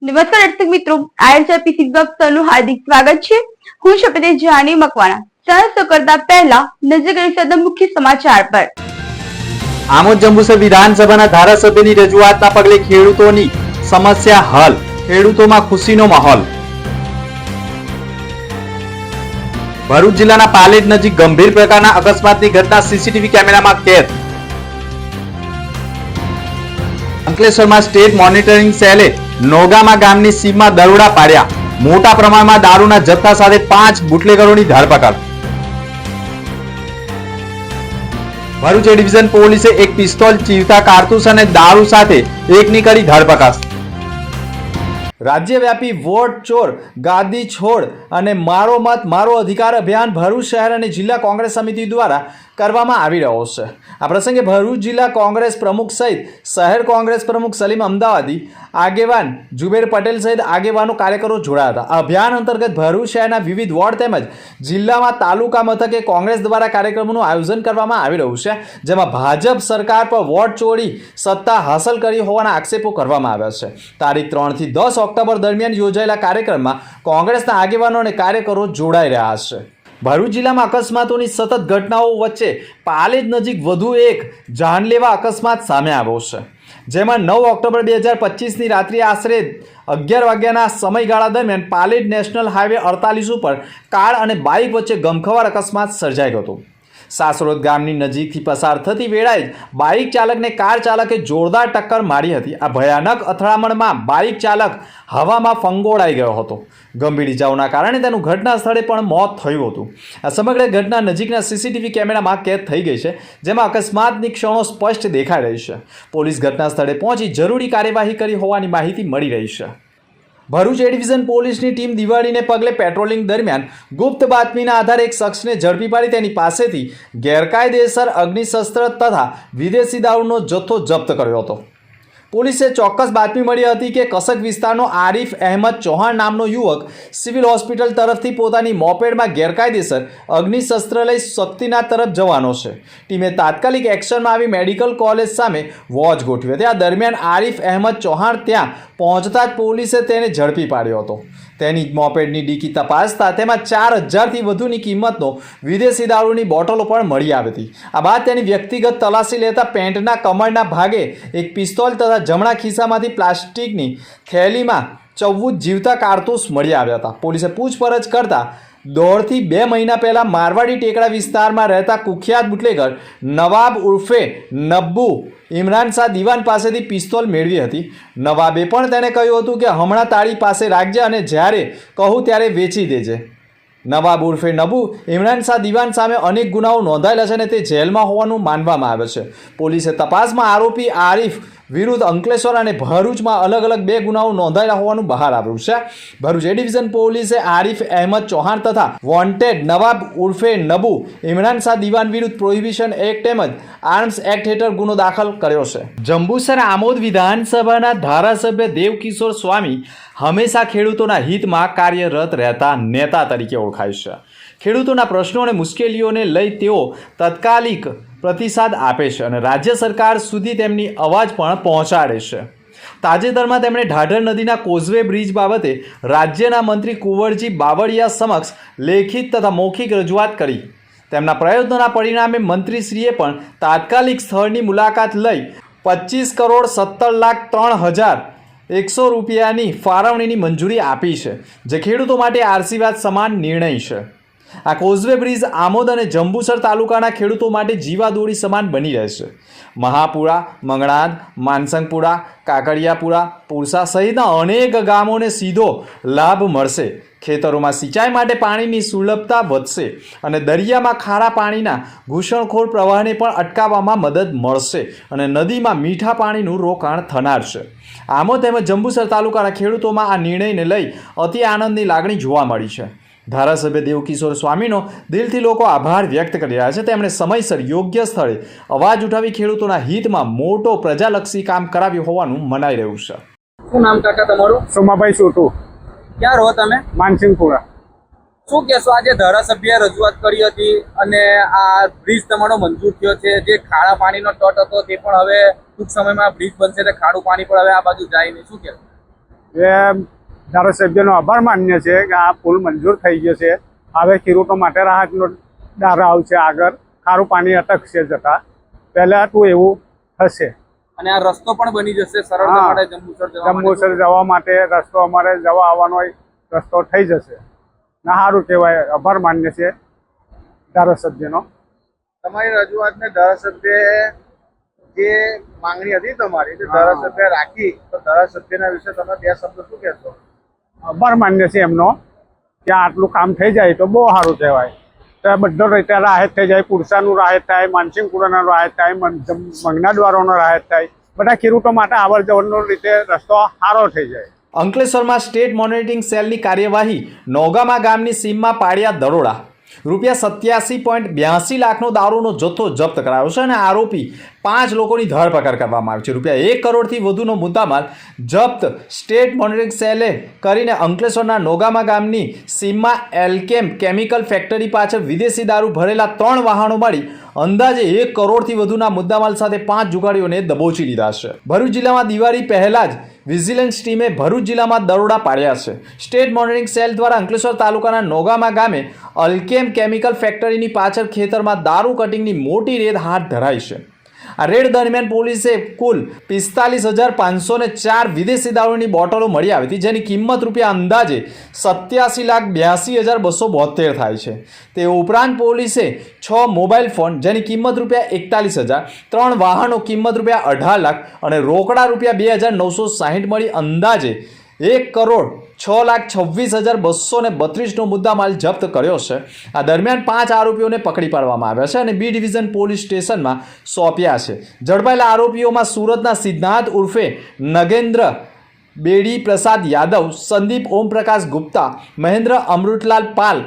નમસ્કાર દર્શક મિત્રો, આઈએસઆરપી સિદ્ધવક્તનું હાર્દિક સ્વાગત છે। હું છું પ્રદેશ જાની મકવાણા। સરસ કરતા પહેલા નજર કરીશું મુખ્ય સમાચાર પર। આમોદ જંબુસર વિધાનસભાના ધારાસભ્યની રજૂઆતના પગલે ખેડૂતોની સમસ્યા હલ, ખેડૂતોમાં ખુશીનો માહોલ। ભરૂચ જિલ્લાના પાલેજ નજીક ગંભીર પ્રકારના અકસ્માતની ઘટના સીસીટીવી કેમેરામાં કેદ। અંકલેશ્વરમાં સ્ટેટ મોનિટરિંગ સેલે નોગામા ગામની સીમમાં દરોડા પાડ્યા। મોટા પ્રમાણમાં દારૂના જથ્થા સાથે 5 બુટલેગરોની ધરપકડ। ભરૂચ એ ડિવિઝન પોલીસે એક પિસ્તોલ, ચીવતા કારતૂસ અને દારૂ સાથે એકની કરી ધરપકડ। રાજ્યવ્યાપી વોટ ચોર, ગાદી છોડ અને મારો મત મારો અધિકાર અભિયાન ભરૂચ શહેર અને જિલ્લા કોંગ્રેસ સમિતિ દ્વારા કરવામાં આવી રહ્યો છે। આ પ્રસંગે ભરૂચ જિલ્લા કોંગ્રેસ પ્રમુખ સહિત શહેર કોંગ્રેસ પ્રમુખ સલીમ અમદાવાદી, આગેવાન જુબેર પટેલ સહિત આગેવાનો કાર્યકરો જોડાયા હતા। આ અભિયાન અંતર્ગત ભરૂચ શહેરના વિવિધ વોર્ડ તેમજ જિલ્લામાં તાલુકા મથકે કોંગ્રેસ દ્વારા કાર્યક્રમોનું આયોજન કરવામાં આવી રહ્યું છે, જેમાં ભાજપ સરકાર પર વોટ ચોરી સત્તા હાંસલ કરી હોવાના આક્ષેપો કરવામાં આવ્યા છે। તારીખ 3 થી 10 ઓક્ટોબર દરમિયાન યોજાયેલા કાર્યક્રમમાં કોંગ્રેસના આગેવાનો અને કાર્યકરો જોડાઈ રહ્યા છે। ભરૂચ જિલ્લામાં અકસ્માતોની સતત ઘટનાઓ વચ્ચે પાલેજ નજીક વધુ એક જાનલેવા અકસ્માત સામે આવ્યો છે, જેમાં 9 ઓક્ટોબર 2025ની રાત્રે આશરે 11 વાગ્યાના સમયગાળા દરમિયાન પાલેજ નેશનલ હાઈવે 48 ઉપર કાર અને બાઇક વચ્ચે ગમખ્વાર અકસ્માત સર્જાયો હતો। સાસરોદ ગામની નજીકથી પસાર થતી વેળાએ જ બાઇક ચાલકને કાર ચાલકે જોરદાર ટક્કર મારી હતી। આ ભયાનક અથડામણમાં બાઇક ચાલક હવામાં ફંગોળાઈ ગયો હતો। ગંભીર ઇજાઓના કારણે તેનું ઘટના સ્થળે પણ મોત થયું હતું। આ સમગ્ર ઘટના નજીકના સીસીટીવી કેમેરામાં કેદ થઈ ગઈ છે, જેમાં અકસ્માતની ક્ષણો સ્પષ્ટ દેખાઈ રહી છે। પોલીસ ઘટના સ્થળે પહોંચી જરૂરી કાર્યવાહી કરી હોવાની માહિતી મળી રહી છે। ભરૂચ એ ડિવિઝન પોલીસની ટીમ દિવાળીને પગલે પેટ્રોલિંગ દરમિયાન ગુપ્ત બાતમીના આધારે એક શખ્સને ઝડપી પાડી તેની પાસેથી ગેરકાયદેસર અગ્નિશસ્ત્ર તથા વિદેશી દારૂનો જથ્થો જપ્ત કર્યો હતો। પોલીસે ચોક્કસ બાતમી મળી હતી કે કસક વિસ્તારનો આરિફ અહેમદ ચૌહાણ નામનો યુવક સિવિલ હોસ્પિટલ તરફથી પોતાની મોપેડમાં ગેરકાયદેસર અગ્નિશસ્ત્ર લઈ શક્તિનાથ તરફ જવાનો છે। ટીમે તાત્કાલિક એક્શનમાં આવી મેડિકલ કોલેજ સામે વોચ ગોઠવી હતી। આ દરમિયાન આરિફ અહેમદ ચૌહાણ ત્યાં પહોંચતા જ પોલીસે તેને ઝડપી પાડ્યો હતો। તેની મોપેડની ડીકી તપાસતા તેમાં 4000થી વધુની કિંમતનો વિદેશી દારૂની બોટલો પણ મળી આવી હતી। આ બાદ તેની વ્યક્તિગત તલાશી લેતા પેન્ટના કમરના ભાગે એક પિસ્તોલ તથા જમણા ખિસ્સામાંથી પ્લાસ્ટિકની થેલીમાં 14 જીવતા કારતૂસ મળી આવ્યા હતા। પોલીસે પૂછપરછ કરતા 1.5 થી 2 મહિના પહેલા મારવાડી ટેકરા વિસ્તારમાં રહેતા કુખ્યાત બુટલેગર નવાબ ઉર્ફે નબ્બુ ઇમરાન શાહ દિવાન પાસેથી પિસ્તોલ મેળવી હતી। નવાબે પણ તેને કહ્યું હતું કે હમણાં તારી પાસે રાખજે અને જ્યારે કહું ત્યારે વેચી દેજે। નવાબ ઉર્ફે નબુ ઇમરાન શાહ દિવાન સામે અનેક ગુનાઓ નોંધાયેલા છે અને તે જેલમાં હોવાનું માનવામાં આવે છે। પોલીસે તપાસમાં આરોપી આરિફ વિરુદ્ધ અંકલેશ્વર અને ભરૂચમાં અલગ અલગ 2 ગુનાઓ નોંધાયેલા હોવાનું બહાર આવ્યું છે। ભરૂચ એ ડિવિઝન પોલીસે આરિફ અહેમદ ચૌહાણ તથા વોન્ટેડ નવાબ ઉર્ફે નબુ ઇમરાન શાહ દિવાન વિરુદ્ધ પ્રોહિબિશન એક્ટ તેમજ આર્મ્સ એક્ટ હેઠળ ગુનો દાખલ કર્યો છે। જંબુસર આમોદ વિધાનસભાના ધારાસભ્ય દેવકિશોર સ્વામી હંમેશા ખેડૂતોના હિતમાં કાર્યરત રહેતા નેતા તરીકે ઓળખાય છે। ખેડૂતોના પ્રશ્નો અને મુશ્કેલીઓને લઈ તેઓ તાત્કાલિક પ્રતિસાદ આપે છે અને રાજ્ય સરકાર સુધી તેમની અવાજ પણ પહોંચાડે છે। તાજેતરમાં તેમણે ઢાઢર નદીના કોઝવે બ્રિજ બાબતે રાજ્યના મંત્રી કુંવરજી બાવળિયા સમક્ષ લેખિત તથા મૌખિક રજૂઆત કરી। તેમના પ્રયત્નોના પરિણામે મંત્રીશ્રીએ પણ તાત્કાલિક સ્થળની મુલાકાત લઈ 25,17,03,100 રૂપિયાની ફાળવણીની મંજૂરી આપી છે, જે ખેડૂતો માટે આશીર્વાદ સમાન નિર્ણય છે। આ કોઝવે બ્રિજ આમોદ અને જંબુસર તાલુકાના ખેડૂતો માટે જીવાદોરી સમાન બની રહેશે। મહાપુરા, મંગણાદ, માનસંગપુરા, કાકડિયાપુરા, પુરસા સહિતના અનેક ગામોને સીધો લાભ મળશે। ખેતરોમાં સિંચાઈ માટે પાણીની સુલભતા વધશે અને દરિયામાં ખારા પાણીના ઘૂસણખોર પ્રવાહને પણ અટકાવવામાં મદદ મળશે અને નદીમાં મીઠા પાણીનું રોકાણ થનાર છે। આમોદ તેમજ જંબુસર તાલુકાના ખેડૂતોમાં આ નિર્ણયને લઈ અતિ આનંદની લાગણી જોવા મળી છે। ધારાસભ્ય દેવકિશોર સ્વામીનો દિલથી લોકો આભાર વ્યક્ત કરી રહ્યા છે। તેમણે સમયસર યોગ્ય સ્થળે અવાજ ઉઠાવી ખેડૂતોના હિતમાં મોટો પ્રજાલક્ષી કામ કરાવ્યું હોવાનું મનાઈ રહ્યું છે। શું નામ કાકા તમારું? સોમાભાઈ સોટુ। ક્યાં રહો તમે? માનસિંગપુરા। શું કહેશો, આજે ધારાસભ્યએ રજૂઆત કરી હતી અને આ બ્રિજ તમારો મંજૂર થયો છે, જે ખારા પાણીનો તટ હતો તે પણ હવે ટૂંક સમયમાં બ્રિજ બનશે એટલે ખારું પાણી પણ હવે આ બાજુ જાય નહીં, શું કહેશો? એ ધારાસભ્યનો આભાર માન્ય છે કે આ પુલ મંજૂર થઈ ગયો છે. હવે ખેડૂતો માટે રાહતનો દારો આવશે. આગળ ખારું પાણી અટકશે જતા પહેલાં તો એવું થશે. અને આ રસ્તો પણ બની જશે સરળતા માટે જંબુસર જવા માટે રસ્તો અમારે જવા આવવાનો રસ્તો થઈ જશે. ના સારું કહેવાય. આભાર માન્ય છે ધારાસભ્યનો. તમારી રજૂઆતને ધારાસભ્યએ જે માંગણી હતી તમારી તે ધારાસભ્ય રાખી, તો ધારાસભ્યના વિશે તમે બે શબ્દ શું કહેશો? આભાર માન્ય છે એમનો કે આટલું કામ થઈ જાય તો બહુ સારું કહેવાય. તો બધો રીતે રાહત થઈ જાય. પુરસાનું રાહત થાય, માનસિંગપુરાનો રાહત થાય, મંગનાદ્વારોનો રાહત થાય. બધા ખેડૂતો માટે આવર જવરનો રીતે રસ્તો સારો થઈ જાય. અંકલેશ્વરમાં સ્ટેટ મોનિટરિંગ સેલની કાર્યવાહી. નોગામા ગામની સીમમાં પાડ્યા દરોડા. ₹87.82 લાખનો દારૂનો જથ્થો જપ્ત કરાયો છે અને આરોપી 5 લોકોની ધરપકડ કરવામાં આવી છે. ₹1 કરોડથી વધુનો મુદ્દામાલ જપ્ત સ્ટેટ મોનિટરિંગ સેલે કરીને અંકલેશ્વરના નોગામા ગામની સીમમાં એલ્કેમ કેમિકલ ફેક્ટરી પાછળ વિદેશી દારૂ ભરેલા 3 વાહનો મળી અંદાજે 1 કરોડથી વધુના મુદ્દામાલ સાથે 5 જુગાડીઓને દબોચી લીધા છે. ભરૂચ જિલ્લામાં દિવાળી પહેલા જ વિજિલન્સ ટીમે ભરૂચ જિલ્લામાં દરોડા પાડ્યા છે. સ્ટેટ મોનિટરિંગ સેલ દ્વારા અંકલેશ્વર તાલુકાના નોગામા ગામે અલ્કેમ કેમિકલ ફેક્ટરીની પાછળ ખેતરમાં દારૂ કટિંગની મોટી રેડ હાથ ધરાઈ છે. આ રેડ દરમિયાન પોલીસે કુલ 45,504 વિદેશી દારૂની બોટલો મળી આવી હતી, જેની કિંમત અંદાજે ₹87,82,272 થાય છે. તે ઉપરાંત પોલીસે 6 મોબાઈલ ફોન જેની કિંમત ₹41,000, 3 વાહનો કિંમત ₹18 લાખ અને રોકડા ₹2,960 મળી અંદાજે ₹1,06,26,232નો મુદ્દામાલ જપ્ત કર્યો છે. આ દરમિયાન 5 આરોપીઓને પકડી પાડવામાં આવ્યા છે અને બી ડિવિઝન પોલીસ સ્ટેશનમાં સોંપ્યા છે. ઝડપાયેલા આરોપીઓમાં સુરતના સિદ્ધાર્થ ઉર્ફે નગેન્દ્ર બેડી પ્રસાદ યાદવ, સંદીપ ઓમપ્રકાશ ગુપ્તા, મહેન્દ્ર અમૃતલાલ પાલ,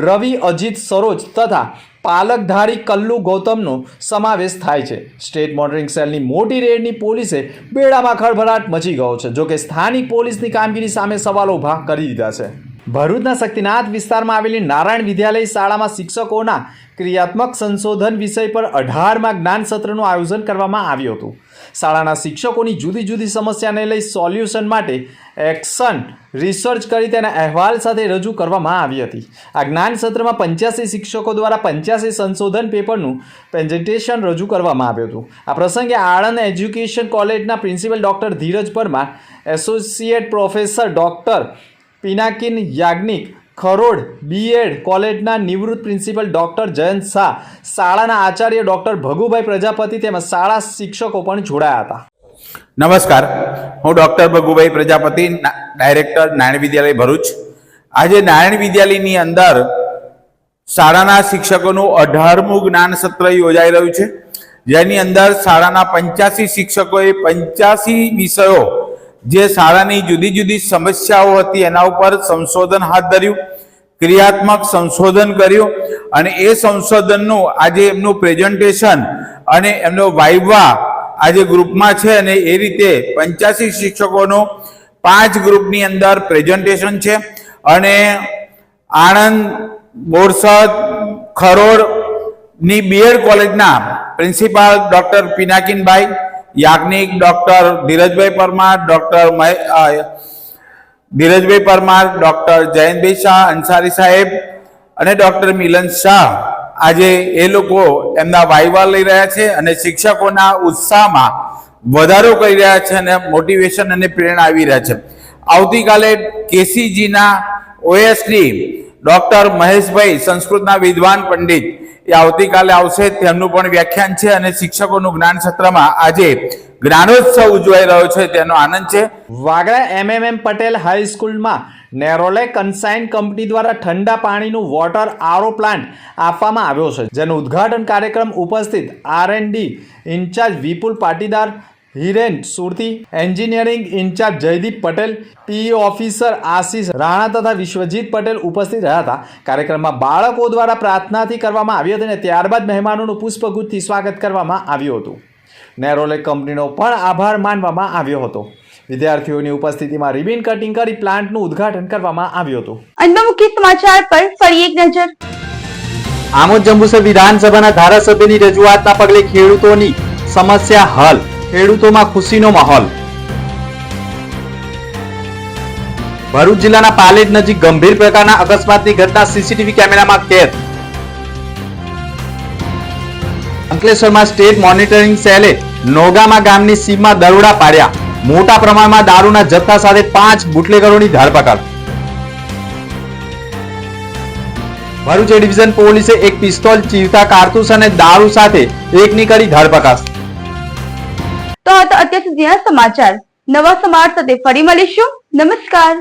રવિ અજીત સરોજ તથા પાલકધારી કલ્લુ ગૌતમનો સમાવેશ થાય છે. સ્ટેટ મોનિટરિંગ સેલની મોટી રેડની પોલીસે બેડામાં ખળભળાટ મચી ગયો છે. જોકે સ્થાનિક પોલીસની કામગીરી સામે સવાલો ઊભા કરી દીધા છે. ભરૂચના શક્તિનાથ વિસ્તારમાં આવેલી નારાયણ વિદ્યાલય શાળામાં શિક્ષકોના ક્રિયાત્મક સંશોધન વિષય પર 18મા જ્ઞાન સત્રનું આયોજન કરવામાં આવ્યું હતું. શાળાના શિક્ષકોની જુદી જુદી સમસ્યાને લઈ સોલ્યુશન માટે એક્શન રિસર્ચ કરી તેના અહેવાલ સાથે રજૂ કરવામાં આવી હતી. આ જ્ઞાન સત્રમાં 85 શિક્ષકો દ્વારા 85 સંશોધન પેપરનું પ્રેઝન્ટેશન રજૂ કરવામાં આવ્યું હતું. આ પ્રસંગે આણંદ એજ્યુકેશન કોલેજના principal doctor Dhiraj Parmar, associate professor doctor Pinakin Yagnik, Kharod BEd કોલેજના નિવૃત્ત પ્રિન્સિપલ ડૉક્ટર જયંત શાહ, શાળાના આચાર્ય ડૉક્ટર ભગુભાઈ પ્રજાપતિ તેમજ શાળા શિક્ષકો પણ જોડાયા હતા. નમસ્કાર, હું ડૉક્ટર ભગુભાઈ પ્રજાપતિ, ડાયરેક્ટર નારાયણ વિદ્યાલય ભરૂચ. આજે નારાયણ વિદ્યાલયની અંદર શાળાના શિક્ષકોનું 18મું જ્ઞાન સત્ર યોજાઈ રહ્યું છે, જેની અંદર શાળાના 85 શિક્ષકોએ 85 વિષયો જે શાળાની જુદી જુદી સમસ્યાઓ હતી એના ઉપર સંશોધન હાથ ધર્યું, ક્રિયાત્મક સંશોધન કર્યું અને એ સંશોધનનું આજે એમનું પ્રેઝન્ટેશન અને એમનો વાઇવા આજે ગ્રુપમાં છે અને એ રીતે 85 શિક્ષકોનું 5 ગ્રુપની અંદર પ્રેઝન્ટેશન છે. અને આણંદ, બોરસદ, ખરોડની બીએડ કોલેજના પ્રિન્સિપાલ ડૉક્ટર પિનાકિનભાઈ યાજ્ઞિક, ડૉક્ટર ધીરજભાઈ પરમાર, ડૉક્ટર જયંતભાઈ શાહ અંસારી સાહેબ અને ડૉક્ટર મિલન શાહ આજે એ લોકો એમના વાઇવા લઈ રહ્યા છે અને શિક્ષકોના ઉત્સાહમાં વધારો કરી રહ્યા છે અને મોટિવેશન અને પ્રેરણા આવી રહ્યા છે. આવતીકાલે કેસીજીના ઓએસડી ડૉક્ટર મહેશભાઈ, સંસ્કૃતના વિદ્વાન પંડિત, એ આવતીકાલે આવશે. તેમનું પણ વ્યાખ્યાન છે અને શિક્ષકોનું જ્ઞાન સત્રમાં આજે જ્ઞાનોત્સવ ઉજવાઈ રહ્યો છે, તેનો આનંદ છે. વાગરા એમએમએમ પટેલ હાઈસ્કૂલમાં નેરોલેક કન્સાઇન કંપની દ્વારા ઠંડા પાણીનું વોટર આરો પ્લાન્ટ આપવામાં આવ્યો છે, જેનો ઉદ્ઘાટન કાર્યક્રમ ઉપસ્થિત R&D incharge Vipul Patidar, Hiren Surti, engineering incharge Jaydeep Patel, PE officer Ashish Rana તથા વિશ્વજીત પટેલ ઉપસ્થિત રહ્યા હતા. કાર્યક્રમમાં બાળકો દ્વારા પ્રાર્થનાથી કરવામાં આવી હતી અને ત્યારબાદ મહેમાનોનું પુષ્પગુચ્છથી સ્વાગત કરવામાં આવ્યું હતું. નેરોલેક કંપનીનો પણ આભાર માનવામાં આવ્યો હતો. વિદ્યાર્થીઓની ઉપસ્થિતિમાં રિબિન કટિંગ કરી પ્લાન્ટનું ઉદ્ઘાટન કરવામાં આવ્યું હતું. અંતમાં મુખ્ય સમાચાર પર ફરી એક નજર. આમોદ જંબુસર વિધાનસભાના ધારાસભ્યની રજૂઆતના પગલે ખેડૂતોની સમસ્યા હલ, ખેડૂતોમાં ખુશીનો માહોલ. ભરૂચ જિલ્લાના પાલેજ નજીક ગંભીર પ્રકારના અકસ્માતની ઘટના સીસીટીવી કેમેરામાં કેદ. અંકલેશ્વરમાં સ્ટેટ મોનિટરિંગ સેલે નોગામા ગામની સીમમાં દરોડા પાડ્યા. મોટા પ્રમાણમાં દારૂના જથ્થા સાથે 5 બુટલેગરોની ધરપકડ. ભરૂચ એ ડિવિઝન પોલીસે એક પિસ્તોલ, ચીવતા કારતૂસ અને દારૂ સાથે એકની કરી ધરપકડ. તો આ તો અત્યાર સુધીના સમાચાર. નવા સમાચાર સાથે ફરી મળીશું. નમસ્કાર.